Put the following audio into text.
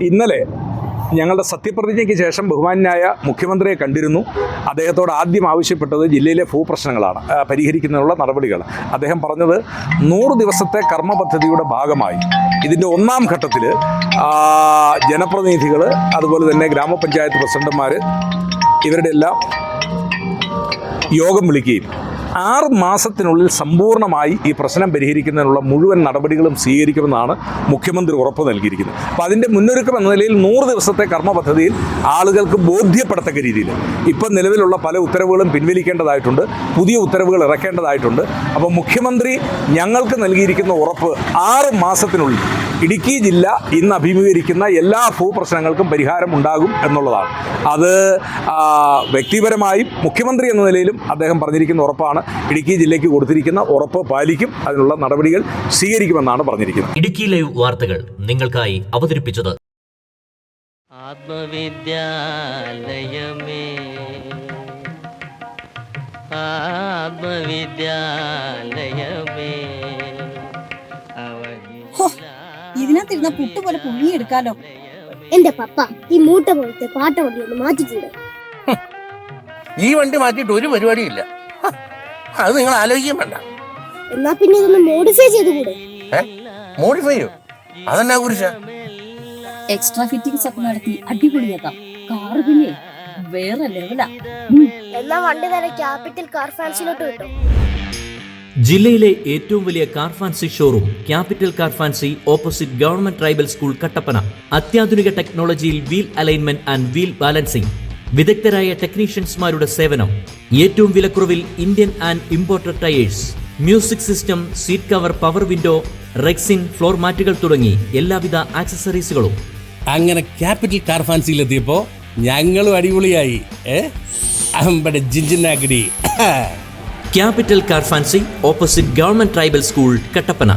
ഇന്നലെ ഞങ്ങളുടെ സത്യപ്രതിജ്ഞയ്ക്ക് ശേഷം ബഹുമാന്യനായ മുഖ്യമന്ത്രിയെ കണ്ടിരുന്നു. അദ്ദേഹത്തോട് ആദ്യം ആവശ്യപ്പെട്ടത് ജില്ലയിലെ ഭൂപ്രശ്നങ്ങളാണ് പരിഹരിക്കുന്നതിനുള്ള നടപടികൾ. അദ്ദേഹം പറഞ്ഞത് 100 ദിവസത്തെ കർമ്മ പദ്ധതിയുടെ ഭാഗമായി ഇതിൻ്റെ 1-ാം ഘട്ടത്തിൽ ജനപ്രതിനിധികൾ, അതുപോലെ തന്നെ ഗ്രാമപഞ്ചായത്ത് പ്രസിഡന്റുമാർ ഇവരുടെ എല്ലാം യോഗം വിളിക്കുകയും 6 മാസത്തിനുള്ളിൽ സമ്പൂർണ്ണമായി ഈ പ്രശ്നം പരിഹരിക്കുന്നതിനുള്ള മുഴുവൻ നടപടികളും സ്വീകരിക്കുമെന്നാണ് മുഖ്യമന്ത്രി ഉറപ്പ് നൽകിയിരിക്കുന്നത്. അപ്പോൾ അതിൻ്റെ മുന്നൊരുക്കം എന്ന നിലയിൽ 100 ദിവസത്തെ കർമ്മ പദ്ധതിയിൽ ആളുകൾക്ക് ബോധ്യപ്പെടത്തക്ക രീതിയിൽ ഇപ്പം നിലവിലുള്ള പല ഉത്തരവുകളും പിൻവലിക്കേണ്ടതായിട്ടുണ്ട്, പുതിയ ഉത്തരവുകൾ ഇറക്കേണ്ടതായിട്ടുണ്ട്. അപ്പോൾ മുഖ്യമന്ത്രി ഞങ്ങൾക്ക് നൽകിയിരിക്കുന്ന ഉറപ്പ് 6 മാസത്തിനുള്ളിൽ ഇടുക്കി ജില്ല ഇന്ന് അഭിമുഖീകരിക്കുന്ന എല്ലാ ഭൂപ്രശ്നങ്ങൾക്കും പരിഹാരം ഉണ്ടാകും എന്നുള്ളതാണ്. അത് വ്യക്തിപരമായും മുഖ്യമന്ത്രി എന്ന നിലയിലും അദ്ദേഹം പറഞ്ഞിരിക്കുന്ന ഉറപ്പാണ്. ഇടുക്കി ജില്ലയ്ക്ക് കൊടുത്തിരിക്കുന്ന ഉറപ്പ് പാലിക്കും, അതിനുള്ള നടപടികൾ സ്വീകരിക്കുമെന്നാണ് പറഞ്ഞിരിക്കുന്നത്. ഇടുക്കി ലൈവ് വാർത്തകൾ നിങ്ങൾക്കായി അവതരിപ്പിച്ചത് ഇതിനകത്തിരുന്ന പുട്ട് പോലെ പുഴുങ്ങിയെടുക്കാലോ. എന്റെ പപ്പ ഈ മൂട്ട പോലത്തെ പാട്ട വണ്ടി ഒന്ന് മാറ്റിക്കൂടെ? ഈ വണ്ടി മാറ്റിയിട്ട് ഒരു പരിപാടിയില്ല. അത് നിങ്ങൾ ആലോചിക്കാൻ വേണ്ട. എന്നാ പിന്നെ ഇതൊന്ന് മോഡിഫൈ ചെയ്തുകൂടെ? മോഡിഫൈയോ? അതെന്നാ കുറിച്ചാ? എക്സ്ട്രാ ഫിറ്റിംഗ്സ് ഒക്കെ നടത്തി അടിപൊളിയാക്കാം. കാറ് പിന്നെ വേറെ ലെവലാ. എന്നാ വണ്ടി നേരെ ക്യാപിറ്റൽ കാർ ഫാൻസിലോട്ട് കിട്ടും. ജില്ലയിലെ ഏറ്റവും വലിയ car fancy showroom capital car fancy, opposite government tribal school, Kattappana. അത്യാധുനിക ടെക്നോളജിയിൽ wheel alignment and wheel balancing, വിദഗ്ധരായ ടെക്നീഷ്യൻസ്മാരുടെ സേവനം, ഏറ്റവും വിലക്കുറവിൽ Indian and imported tyres, music system, seat cover, power window, rexine, floor മാറ്റുകൾ തുടങ്ങി എല്ലാവിധ ആക്സസറീസുകളും. അങ്ങനെ ക്യാപിറ്റൽ കാർ ഫാൻസിയിലെത്തിയപ്പോ ഞങ്ങളും അടിപൊളിയായി. അമ്പടെ ജിഞ്ചിനാക്കിടി. Capital car fancy, opposite government tribal school, Kattappana.